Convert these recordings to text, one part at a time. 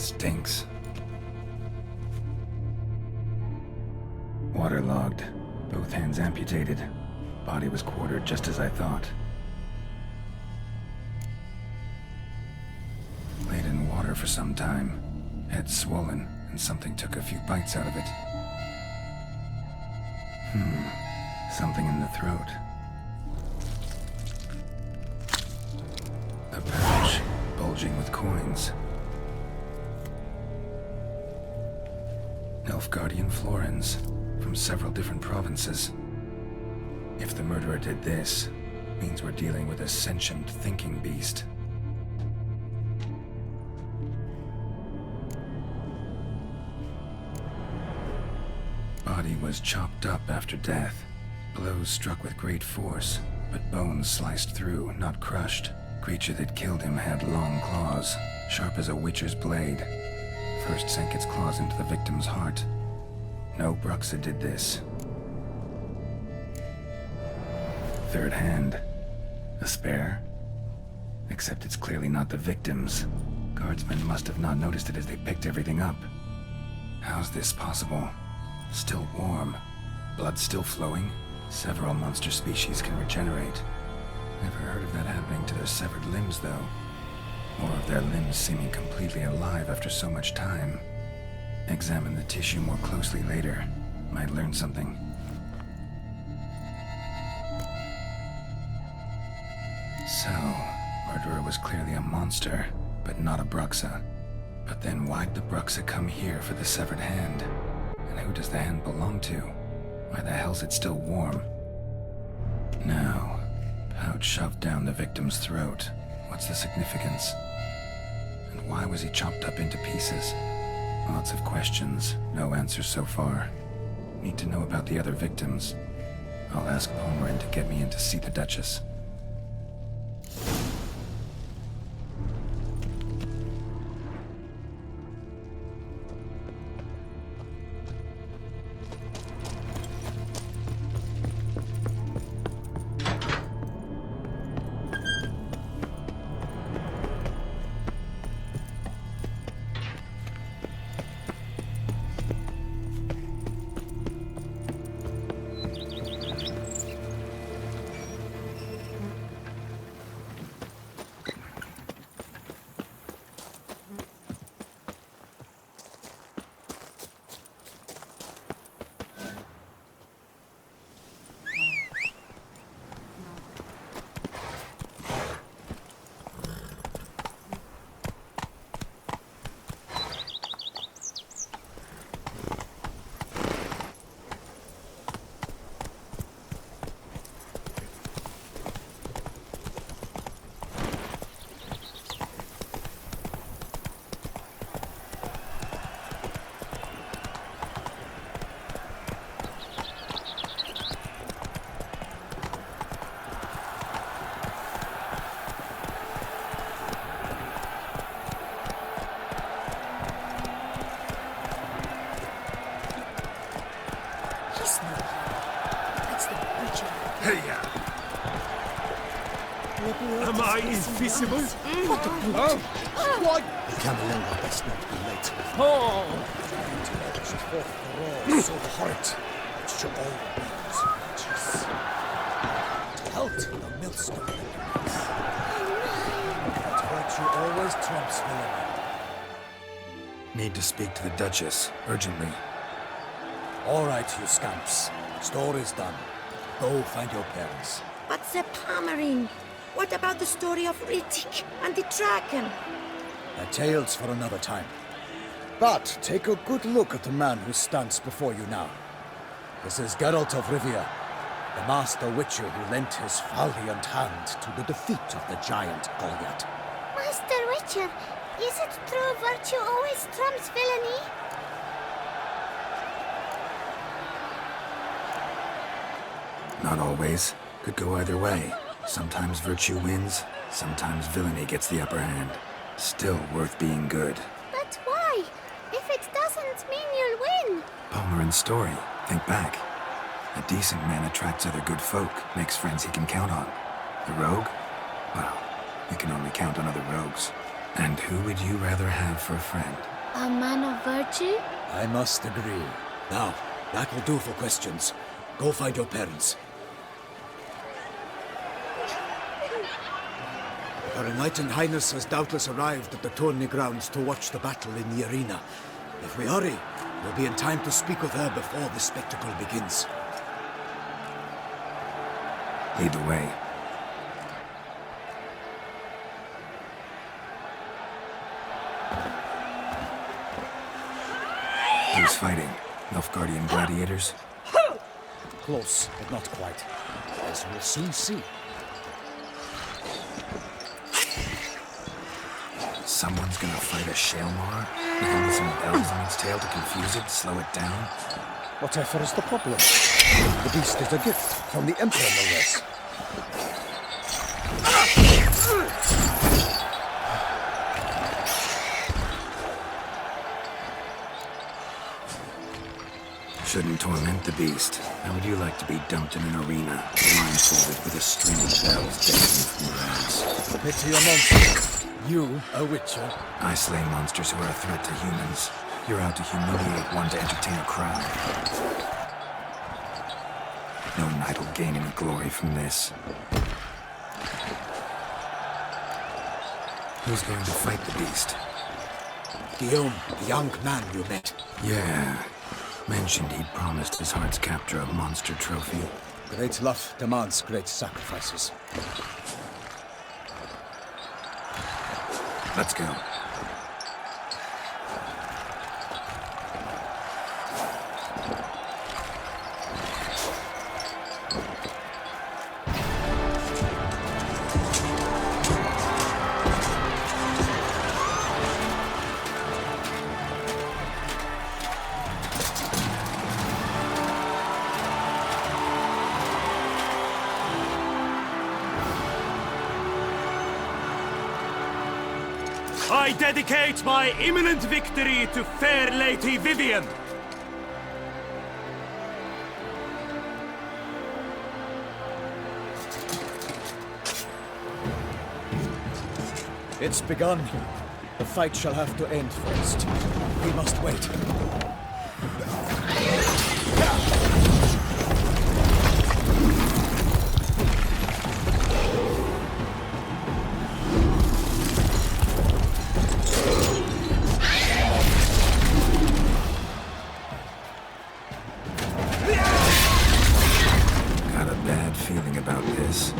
Stinks. Waterlogged. Both hands amputated. Body was quartered just as I thought. Laid in water for some time. Head swollen, and something took a few bites out of it. Something in the throat. A pouch, bulging with coins. Nilfgaardian florins, from several different provinces. If the murderer did this, means we're dealing with a sentient thinking beast. Body was chopped up after death. Blows struck with great force, but bones sliced through, not crushed. Creature that killed him had long claws, sharp as a witcher's blade. First sank its claws into the victim's heart. No Bruxa did this. Third hand. A spare? Except it's clearly not the victim's. Guardsmen must have not noticed it as they picked everything up. How's this possible? Still warm. Blood still flowing. Several monster species can regenerate. Never heard of that happening to their severed limbs, though. Or of their limbs seeming completely alive after so much time. Examine the tissue more closely later. Might learn something. So, murderer was clearly a monster, but not a Bruxa. But then why'd the Bruxa come here for the severed hand? And who does the hand belong to? Why the hell's it still warm? Now, pouch shoved down the victim's throat. What's the significance? And why was he chopped up into pieces? Lots of questions, no answers so far. Need to know about the other victims. I'll ask Palmerin to get me in to see the Duchess. Am I invisible? What a brute! Oh. Why? Camellia best not be late. Oh! Trying to edge forth the raw, so the heart, which to all means justice. To help the millstone. But virtue always trumps villainy. Need to speak to the Duchess, urgently. All right, you scamps. Story's done. Go find your parents. But Sir Palmerin, what about the story of Riddick and the dragon? A tale's for another time. But take a good look at the man who stands before you now. This is Geralt of Rivia, the master witcher who lent his valiant hand to the defeat of the giant Goliath. Master Witcher, is it true virtue always trumps villainy? Not always. Could go either way. Sometimes virtue wins, sometimes villainy gets the upper hand. Still worth being good. But why? If it doesn't mean you'll win. Palmerin's story. Think back. A decent man attracts other good folk, makes friends he can count on. The rogue? Well, you can only count on other rogues. And who would you rather have for a friend? A man of virtue? I must agree. Now, that will do for questions. Go find your parents. Her Enlightened Highness has doubtless arrived at the tourney grounds to watch the battle in the arena. If we hurry, we'll be in time to speak with her before the spectacle begins. Lead the way. Who's fighting? Nilfgaardian gladiators? Close, but not quite. As we'll soon see. Someone's gonna fight a Shaelmar? With only some bells on its tail to confuse it, slow it down? Whatever is the problem? The beast is a gift from the Emperor, no less. Shouldn't torment the beast. How would you like to be dumped in an arena, blindfolded with a string of bells dangling from your ass? Pity a monster. You, a witcher. I slay monsters who are a threat to humans. You're out to humiliate one to entertain a crowd. No knight will gain any glory from this. Who's going to fight the beast? Guillaume, the young man you met. Yeah. Mentioned he'd promised his heart's captor a monster trophy. Great love demands great sacrifices. Let's go. I dedicate my imminent victory to fair Lady Vivienne. It's begun. The fight shall have to end first. We must wait. Got a bad feeling about this.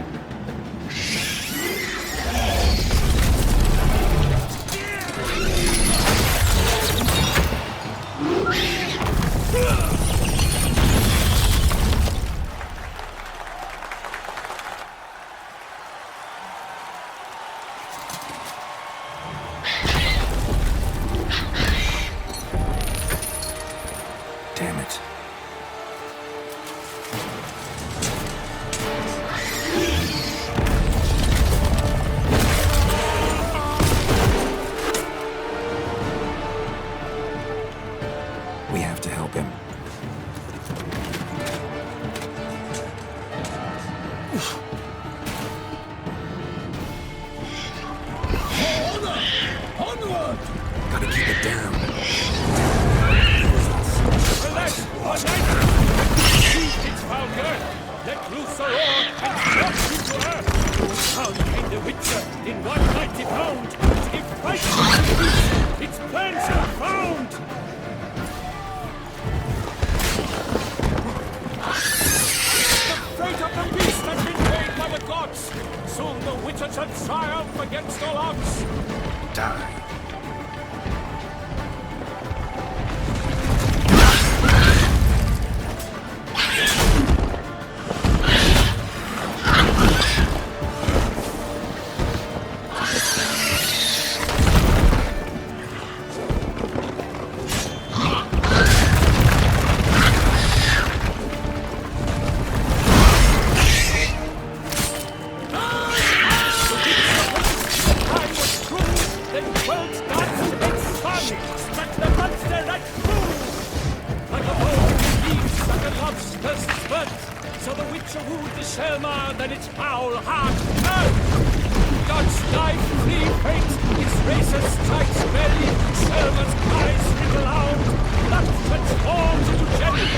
Damn it. We have to help him. Onward! Gotta keep it down. Relax, its founder. Let loose the roar and crush him to earth. How came the Witcher in one mighty bound to give fight to the beast? Its plans are found. The fate of the beast has been made by the gods. Soon the Witcher shall triumph against all odds. Die. So the Witcher wooed the Shaelmar, then its foul heart turned. God's life free fate is tracer strikes belly, Selma's cries ring aloud, blood transforms into jelly.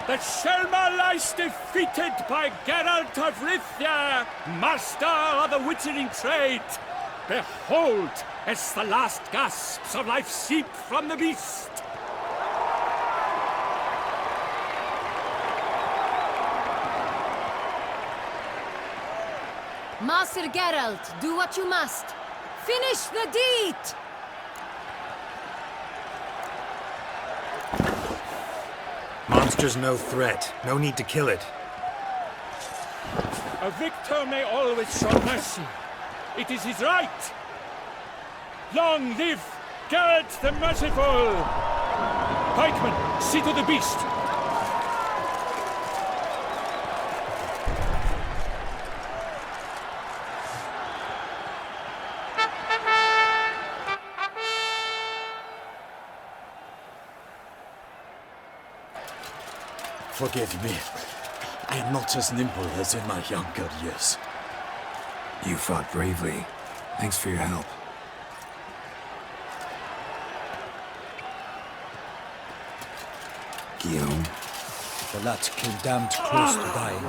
That Selma lies defeated by Geralt of Rivia, master of the witchering trade. Behold, as the last gasps of life seep from the beast. Master Geralt, do what you must. Finish the deed! Monster's no threat. No need to kill it. A victor may always show mercy. It is his right. Long live Geralt the Merciful! Pikeman, see to the beast. Forgive me. I am not as nimble as in my younger years. You fought bravely. Thanks for your help. Guillaume? The lad came damned close to dying.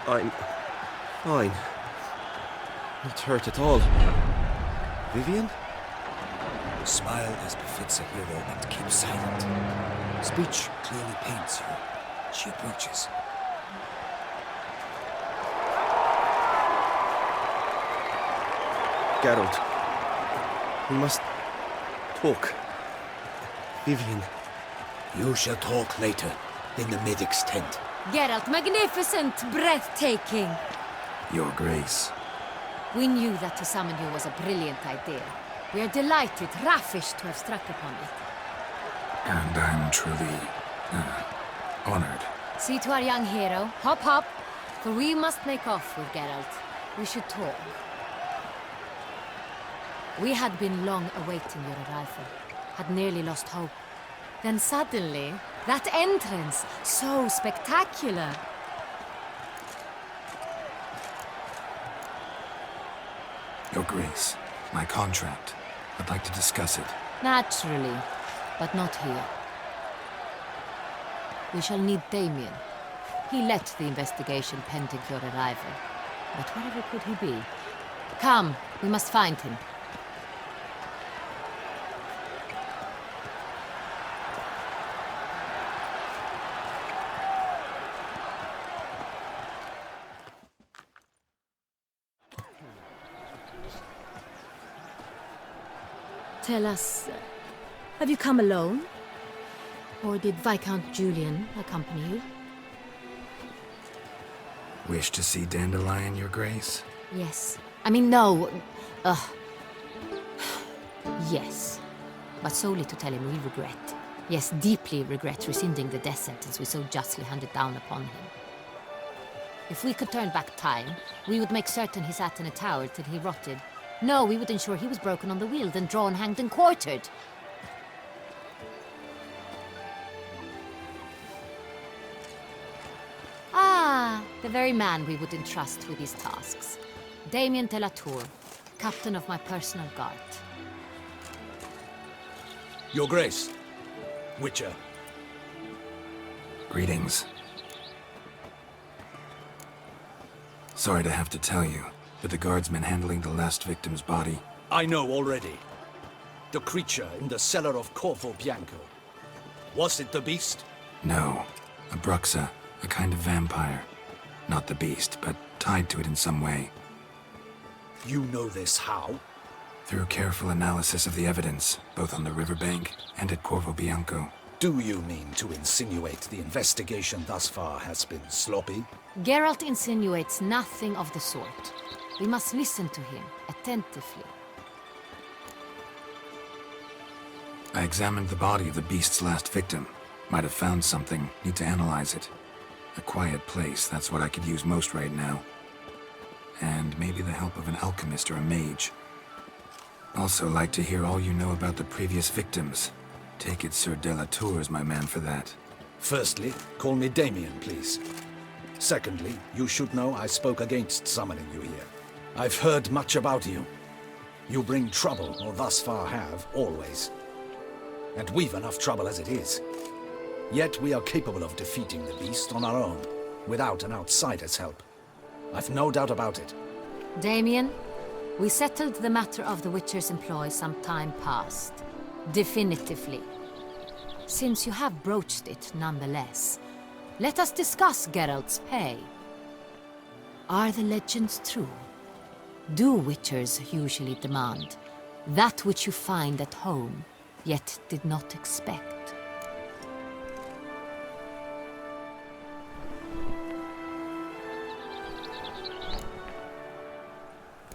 I'm fine. Not hurt at all. Vivian? Smile as befits a hero and keep silent. Speech clearly paints you. She approaches. Geralt. We must talk. Vivian. You shall talk later, in the medic's tent. Geralt, magnificent, breathtaking. Your Grace. We knew that to summon you was a brilliant idea. We are delighted, ravished to have struck upon it. And I'm truly, honored. See to our young hero. Hop, hop. For we must make off with Geralt. We should talk. We had been long awaiting your arrival. Had nearly lost hope. Then suddenly, that entrance, so spectacular. Your Grace, my contract. I'd like to discuss it. Naturally, but not here. We shall need Damien. He led the investigation pending your arrival. But wherever could he be? Come, we must find him. Tell us Have you come alone? Or did Viscount Julian accompany you? Wish to see Dandelion, Your Grace? Yes. I mean, no. Yes. But solely to tell him we regret. Yes, deeply regret rescinding the death sentence we so justly handed down upon him. If we could turn back time, we would make certain he sat in a tower till he rotted. No, we would ensure he was broken on the wheel, then drawn, hanged, and quartered. Ah, the very man we would entrust with these tasks. Damien de la Tour, captain of my personal guard. Your Grace. Witcher. Greetings. Sorry to have to tell you, but the guardsman handling the last victim's body... I know already. The creature in the cellar of Corvo Bianco. Was it the beast? No. A Bruxa, a kind of vampire. Not the beast, but tied to it in some way. You know this how? Through careful analysis of the evidence, both on the riverbank and at Corvo Bianco. Do you mean to insinuate the investigation thus far has been sloppy? Geralt insinuates nothing of the sort. We must listen to him attentively. I examined the body of the beast's last victim. Might have found something, need to analyze it. A quiet place, that's what I could use most right now. And maybe the help of an alchemist or a mage. Also like to hear all you know about the previous victims. Take it Sir de la Tour is my man for that. Firstly, call me Damien, please. Secondly, you should know I spoke against summoning you here. I've heard much about you. You bring trouble, or thus far have, always. And we've enough trouble as it is. Yet we are capable of defeating the beast on our own, without an outsider's help. I've no doubt about it. Damien, we settled the matter of the Witcher's employ some time past. Definitively. Since you have broached it nonetheless, let us discuss Geralt's pay. Are the legends true? Do Witchers usually demand that which you find at home, yet did not expect?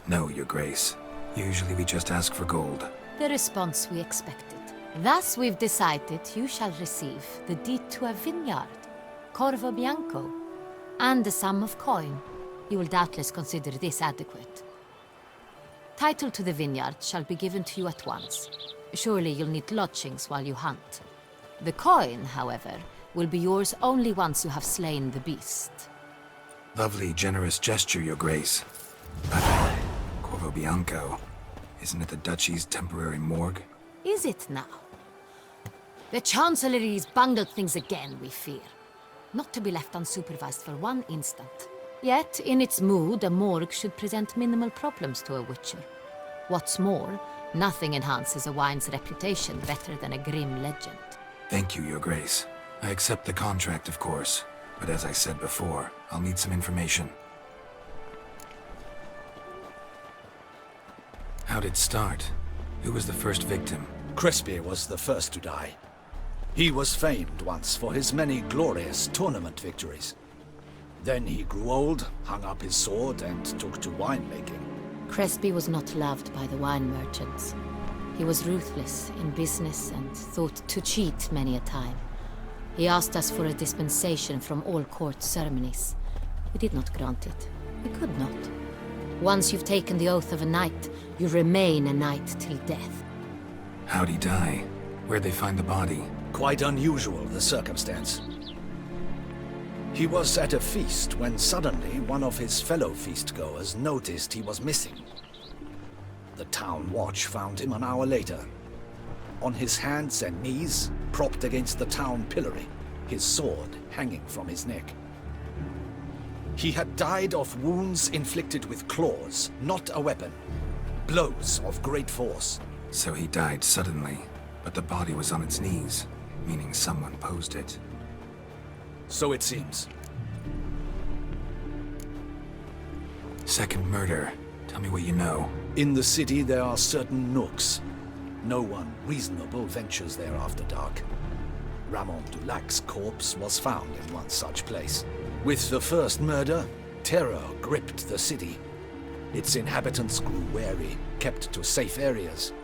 No, Your Grace. Usually we just ask for gold. The response we expected. Thus we've decided you shall receive the deed to a vineyard, Corvo Bianco, and the sum of coin. You will doubtless consider this adequate. Title to the vineyard shall be given to you at once. Surely you'll need lodgings while you hunt. The coin, however, will be yours only once you have slain the beast. Lovely, generous gesture, Your Grace. But Corvo Bianco, isn't it the Duchy's temporary morgue? Is it now? The Chancellery's bungled things again, we fear. Not to be left unsupervised for one instant. Yet, in its mood, a morgue should present minimal problems to a Witcher. What's more, nothing enhances a wine's reputation better than a grim legend. Thank you, Your Grace. I accept the contract, of course. But as I said before, I'll need some information. How'd it start? Who was the first victim? Crespi was the first to die. He was famed once for his many glorious tournament victories. Then he grew old, hung up his sword, and took to winemaking. Crespi was not loved by the wine merchants. He was ruthless in business and thought to cheat many a time. He asked us for a dispensation from all court ceremonies. We did not grant it. We could not. Once you've taken the oath of a knight, you remain a knight till death. How'd he die? Where'd they find the body? Quite unusual, the circumstance. He was at a feast when suddenly one of his fellow feastgoers noticed he was missing. The town watch found him an hour later. On his hands and knees, propped against the town pillory, his sword hanging from his neck. He had died of wounds inflicted with claws, not a weapon. Blows of great force. So he died suddenly, but the body was on its knees, meaning someone posed it. So it seems. Second murder. Tell me what you know. In the city there are certain nooks. No one reasonable ventures there after dark. Ramon Dulac's corpse was found in one such place. With the first murder, terror gripped the city. Its inhabitants grew wary, kept to safe areas.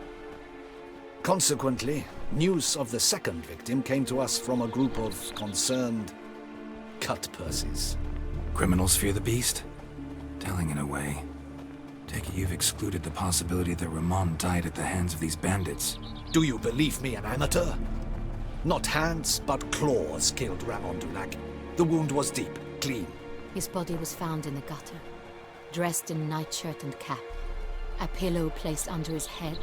Consequently, news of the second victim came to us from a group of concerned cut-purses. Criminals fear the beast? Telling in a way. Take it you've excluded the possibility that Ramon died at the hands of these bandits. Do you believe me an amateur? Not hands, but claws killed Ramon Dulac. The wound was deep, clean. His body was found in the gutter, dressed in nightshirt and cap, a pillow placed under his head,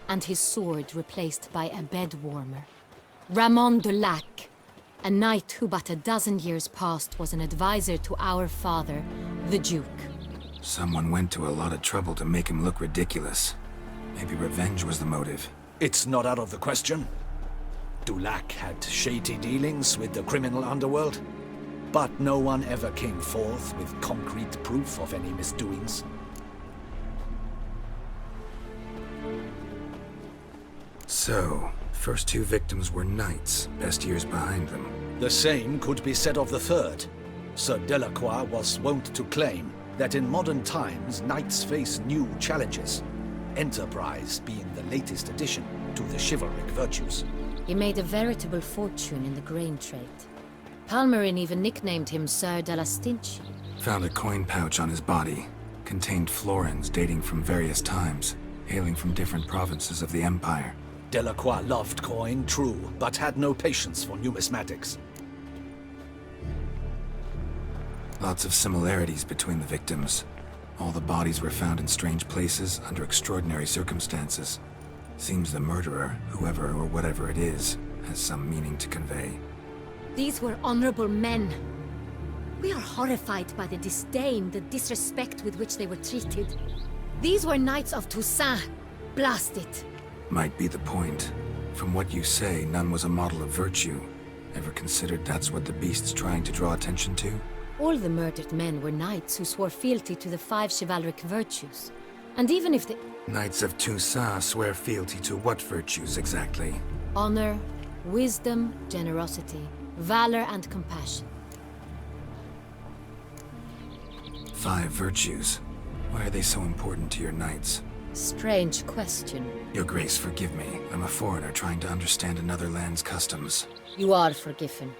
and his sword replaced by a bed warmer. Ramon Dulac, a knight who but a dozen years past was an advisor to our father, the Duke. Someone went to a lot of trouble to make him look ridiculous. Maybe revenge was the motive. It's not out of the question. Dulac had shady dealings with the criminal underworld, but no one ever came forth with concrete proof of any misdoings. So, first two victims were knights, best years behind them. The same could be said of the third. Sir Delacroix was wont to claim that in modern times knights face new challenges, enterprise being the latest addition to the chivalric virtues. He made a veritable fortune in the grain trade. Palmerin even nicknamed him Sir de la Stinchi. Found a coin pouch on his body. Contained florins dating from various times, hailing from different provinces of the Empire. Delacroix loved coin, true, but had no patience for numismatics. Lots of similarities between the victims. All the bodies were found in strange places under extraordinary circumstances. Seems the murderer, whoever or whatever it is, has some meaning to convey. These were honorable men. We are horrified by the disdain, the disrespect with which they were treated. These were knights of Toussaint. Blast it. Might be the point. From what you say, none was a model of virtue. Ever considered that's what the beast's trying to draw attention to? All the murdered men were knights who swore fealty to the 5 chivalric virtues. And even if the Knights of Toussaint swear fealty to what virtues exactly? honor, wisdom, generosity, valor, and compassion. 5 virtues. Why are they so important to your knights? Strange question. Your Grace, forgive me. I'm a foreigner trying to understand another land's customs. You are forgiven.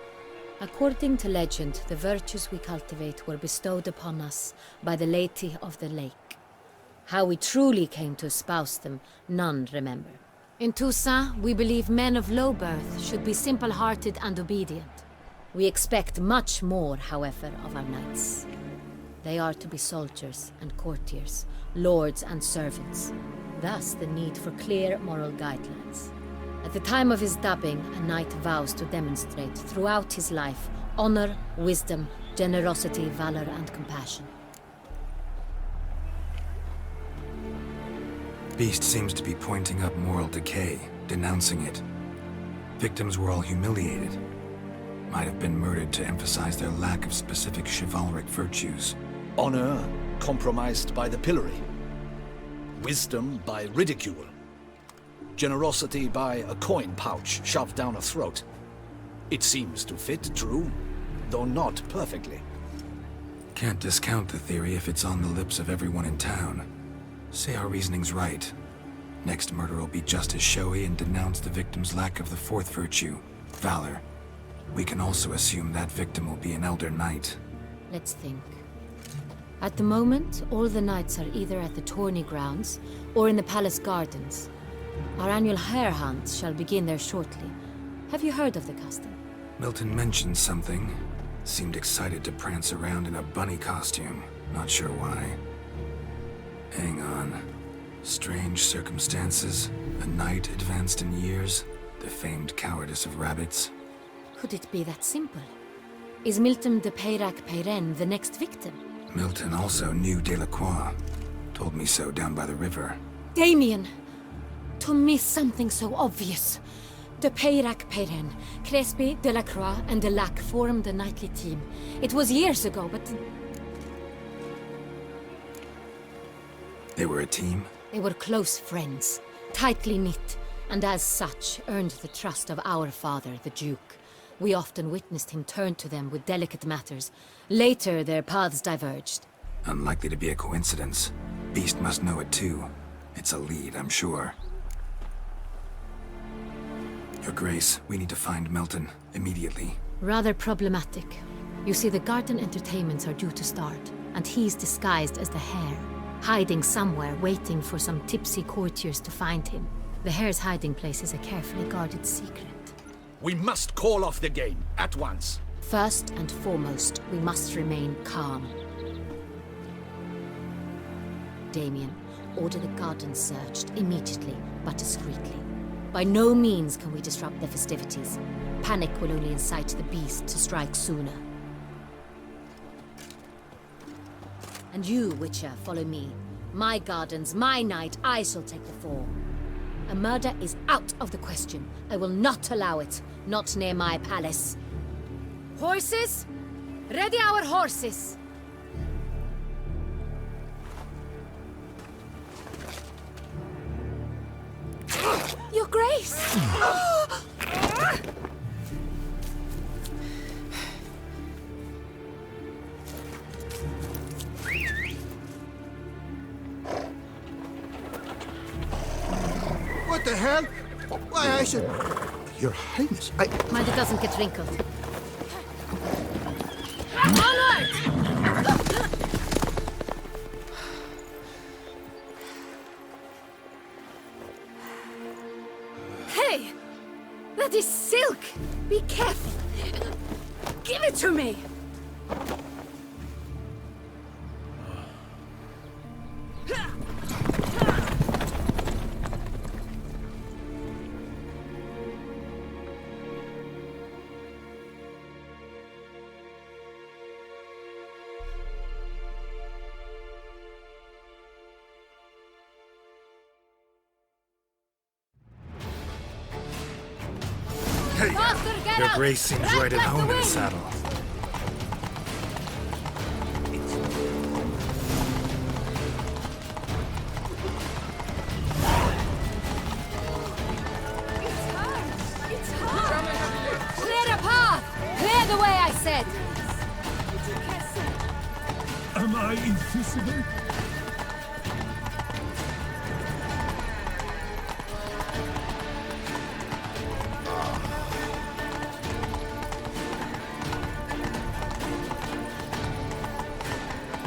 According to legend, the virtues we cultivate were bestowed upon us by the Lady of the Lake. How we truly came to espouse them, none remember. In Toussaint, we believe men of low birth should be simple-hearted and obedient. We expect much more, however, of our knights. They are to be soldiers and courtiers, lords and servants. Thus, the need for clear moral guidelines. At the time of his dubbing, a knight vows to demonstrate throughout his life honor, wisdom, generosity, valor, and compassion. Beast seems to be pointing up moral decay, denouncing it. Victims were all humiliated. Might have been murdered to emphasize their lack of specific chivalric virtues. Honor compromised by the pillory. Wisdom by ridicule. Generosity by a coin pouch shoved down a throat. It seems to fit, true, though not perfectly. Can't discount the theory if it's on the lips of everyone in town. Say our reasoning's right. Next murder will be just as showy and denounce the victim's lack of the 4th virtue, valor. We can also assume that victim will be an elder knight. Let's think. At the moment, all the knights are either at the tourney grounds or in the palace gardens. Our annual hare hunt shall begin there shortly. Have you heard of the custom? Milton mentioned something. Seemed excited to prance around in a bunny costume. Not sure why. Hang on. Strange circumstances. A knight advanced in years. The famed cowardice of rabbits. Could it be that simple? Is Milton de Peyrac-Peyren the next victim? Milton also knew Delacroix. Told me so down by the river. Damien! To miss something so obvious. De Peyrac-Peyren, Crespi, Delacroix, and Delac formed a knightly team. It was years ago, but They were a team? they were close friends, tightly knit. and as such earned the trust of our father, the Duke. We often witnessed him turn to them with delicate matters. Later, their paths diverged. Unlikely to be a coincidence. Beast must know it too. It's a lead, I'm sure. Your Grace, we need to find Milton, immediately. Rather problematic. You see, the garden entertainments are due to start, and he's disguised as the Hare, hiding somewhere, waiting for some tipsy courtiers to find him. The Hare's hiding place is a carefully guarded secret. We must call off the game, at once. First and foremost, we must remain calm. Damien, order the garden searched immediately, but discreetly. By no means can we disrupt the festivities. Panic will only incite the beast to strike sooner. And you, Witcher, follow me. My gardens, my night, I shall take the fall. A murder is out of the question. I will not allow it. Not near my palace. Horses? Ready our horses! Your Grace! What the hell? Why, I should... Your Highness, Mind it doesn't get wrinkled. Onward! Hey! That is silk! Be careful! Give it to me! Hey, Your Grace seems right at home in the saddle. Clear the path! Clear the way, I said! Am I invisible?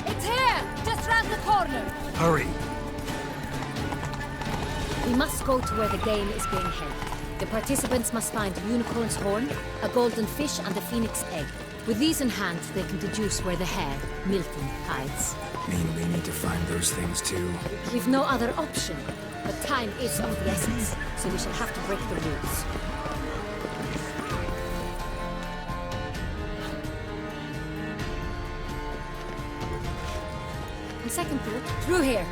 It's here! Just round the corner! Hurry! We must go to where the game is being held. The participants must find a unicorn's horn, a golden fish, and a phoenix egg. With these in hand, they can deduce where the Hare, Milton, hides. Mean we need to find those things too? We've no other option, but time is of the essence, so we shall have to break the rules. On second thought, through here.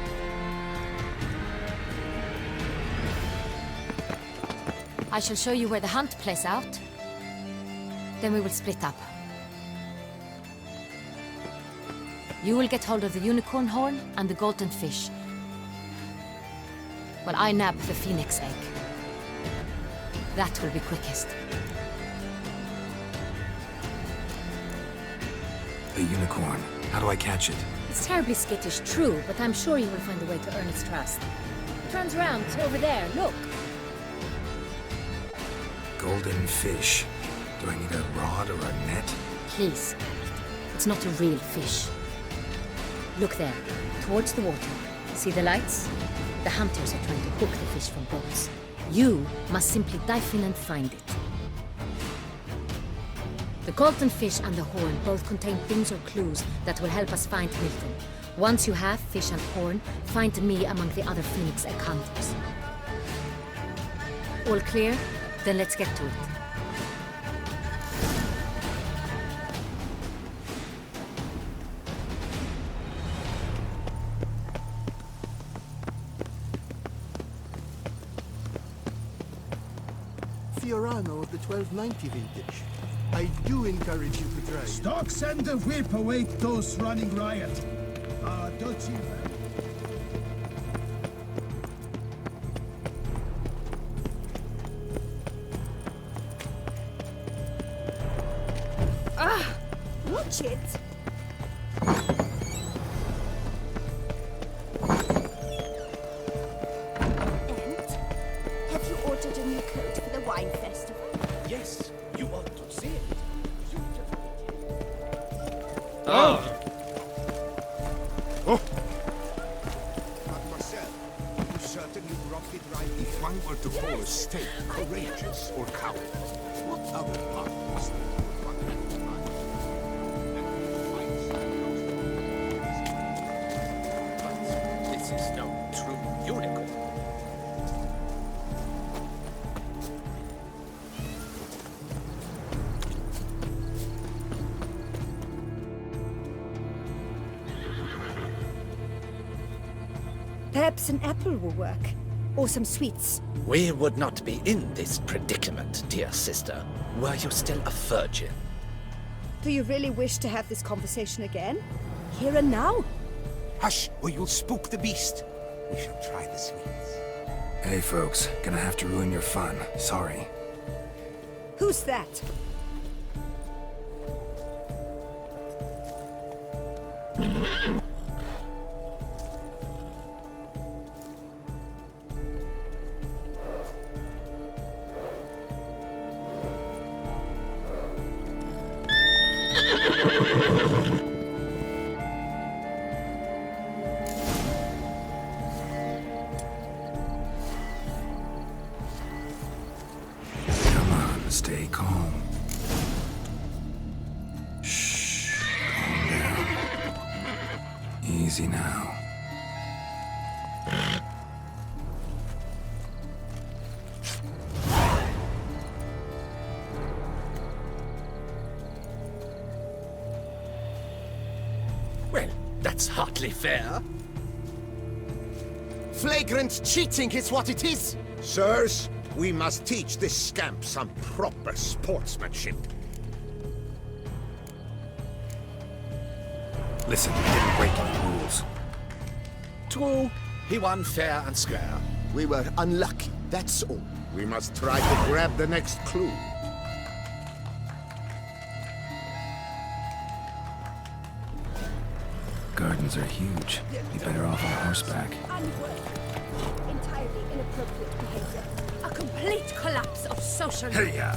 I shall show you where the hunt plays out. Then we will split up. You will get hold of the unicorn horn and the golden fish, while I nab the phoenix egg. That will be quickest. The unicorn. How do I catch it? It's terribly skittish, true, but I'm sure you will find a way to earn its trust. It turns round, over there, look. Golden fish. Do I need a rod or a net? Please. It's not a real fish. Look there, towards the water. See the lights? The hunters are trying to hook the fish from boats. You must simply dive in and find it. The golden fish and the horn both contain things or clues that will help us find Milton. Once you have fish and horn, find me among the other phoenix egg hunters. All clear? Then let's get to it. Fiorano of the 1290 vintage. I do encourage you to try. Stocks and the whip await those running riot. Don't you? it. And have you ordered a new coat for the wine festival? Yes, you ought to see it. Mademoiselle, you certainly brought it right. If one were to call a state courageous or coward, what other part must there be one to find? But this is no true unicorn. Perhaps an apple will work. Or some sweets. We would not be in this predicament, dear sister, were you still a virgin. Do you really wish to have this conversation again? Here and now? Hush, or you'll spook the beast. We shall try the sweets. Hey folks, gonna have to ruin your fun. Sorry. Who's that? Come on, stay calm. Shh, calm down. Easy now. Well, that's hardly fair. Flagrant cheating is what it is! Sirs, we must teach this scamp some proper sportsmanship. Listen, we didn't break any rules. True, he won fair and square. We were unlucky, that's all. We must try to grab the next clue. Gardens are huge. Be better off on horseback. Unworthy. Entirely inappropriate behavior. A complete collapse of social norms. Hey-ya!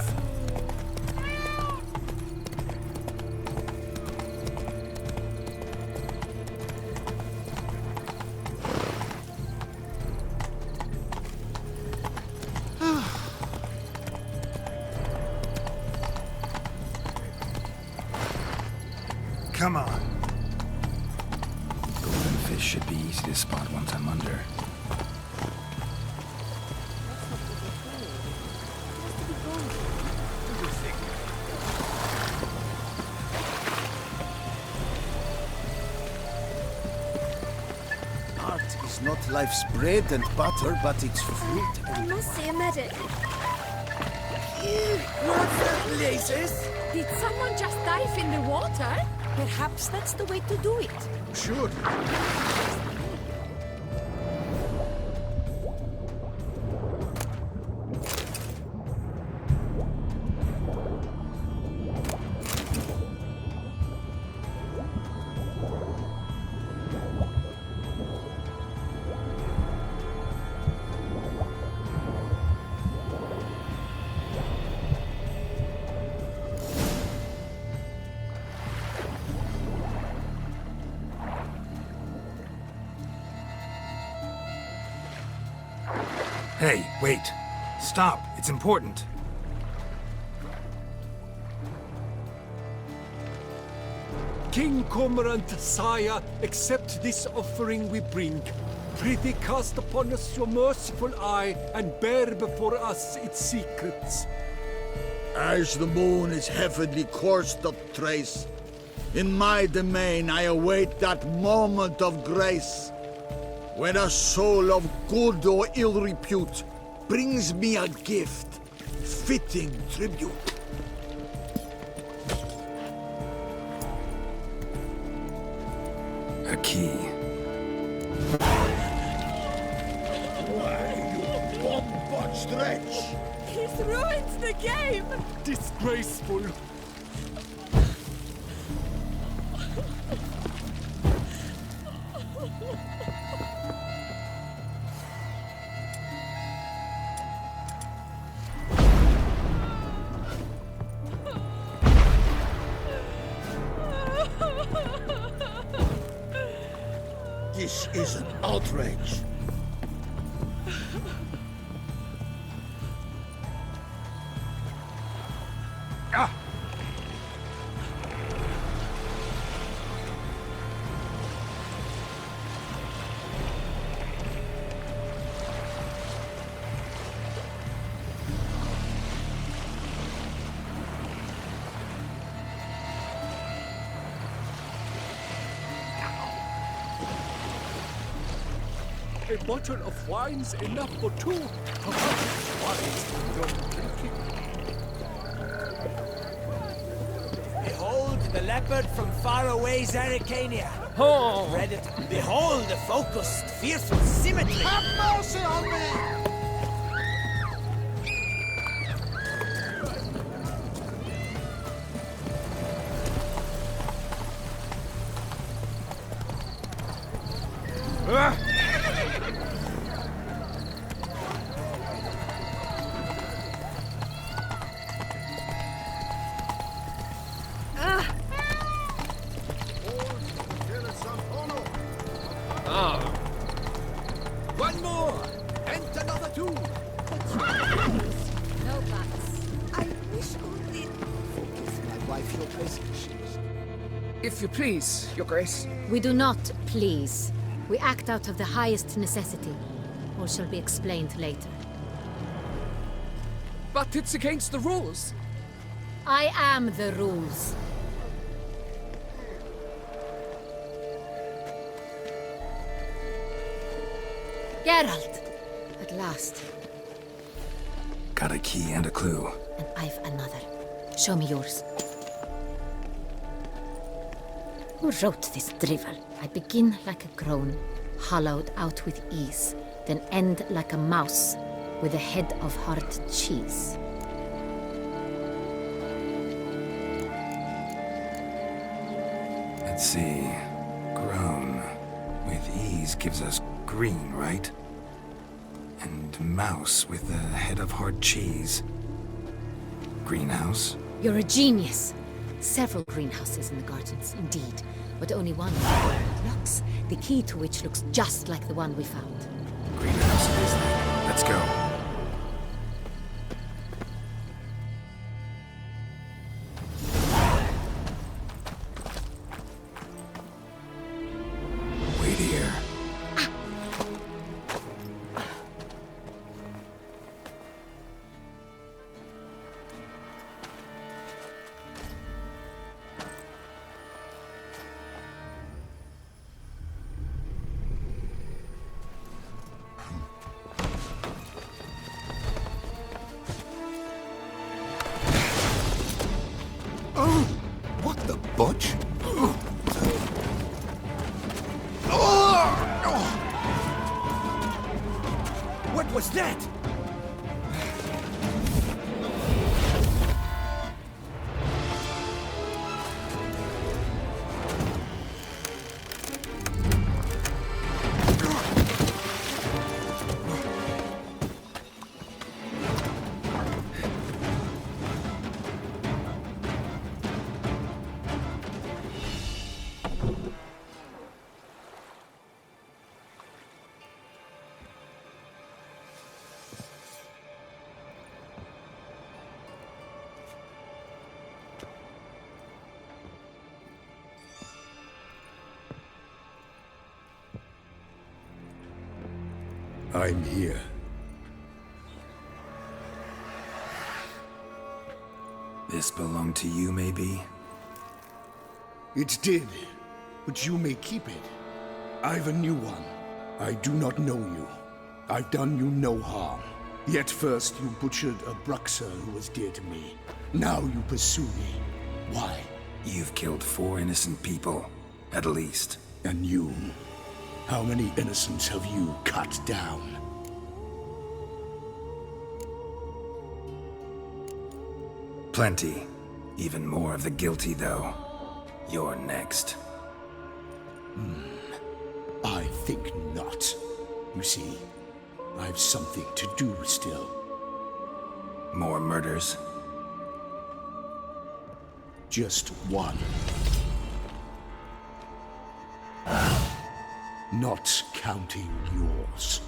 Come on. Golden fish should be easy to spot once I'm under. Art is not life's bread and butter, but its fruit I and must see a medic. What's that, lasers? Did someone just dive in the water? Perhaps that's the way to do it. Should. Hey, wait. Stop. It's important. King Cormorant, sire, accept this offering we bring. Prithee cast upon us your merciful eye, and bear before us its secrets. As the moon is heavenly course doth trace, in my domain I await that moment of grace, when a soul of good or ill repute brings me a gift, fitting tribute. A key. Why, you bomb-botched wretch! He's ruined the game! Disgraceful. This is an outrage. A bottle of wine's enough for two. Wines don't drink Behold the leopard from faraway Zerrikania. Oh! Predator. Behold the focused, fearsome symmetry. Have mercy on me! One more, and another two. No buts. I wish only... Forgive my wife your presence. If you please, Your Grace. We do not please. We act out of the highest necessity. All shall be explained later. But it's against the rules. I am the rules. Geralt! At last. Got a key and a clue. And I've another. Show me yours. Who wrote this drivel? I begin like a groan, hollowed out with ease, then end like a mouse, with a head of hard cheese. Let's see. Groan. With ease gives us green, right? And mouse with the head of hard cheese. Greenhouse? You're a genius. Several greenhouses in the gardens, indeed, but only one locks, the key to which looks just like the one we found. Greenhouse it is then. Let's go. Wait here. What the butch? What was that? I'm here. This belonged to you, maybe? It did, but you may keep it. I've a new one. I do not know you. I've done you no harm. Yet first you butchered a Bruxa who was dear to me. Now you pursue me. Why? You've killed 4 innocent people, at least. And you? How many innocents have you cut down? Plenty. Even more of the guilty, though. You're next. I think not. You see, I've something to do still. More murders? Just one. not counting yours.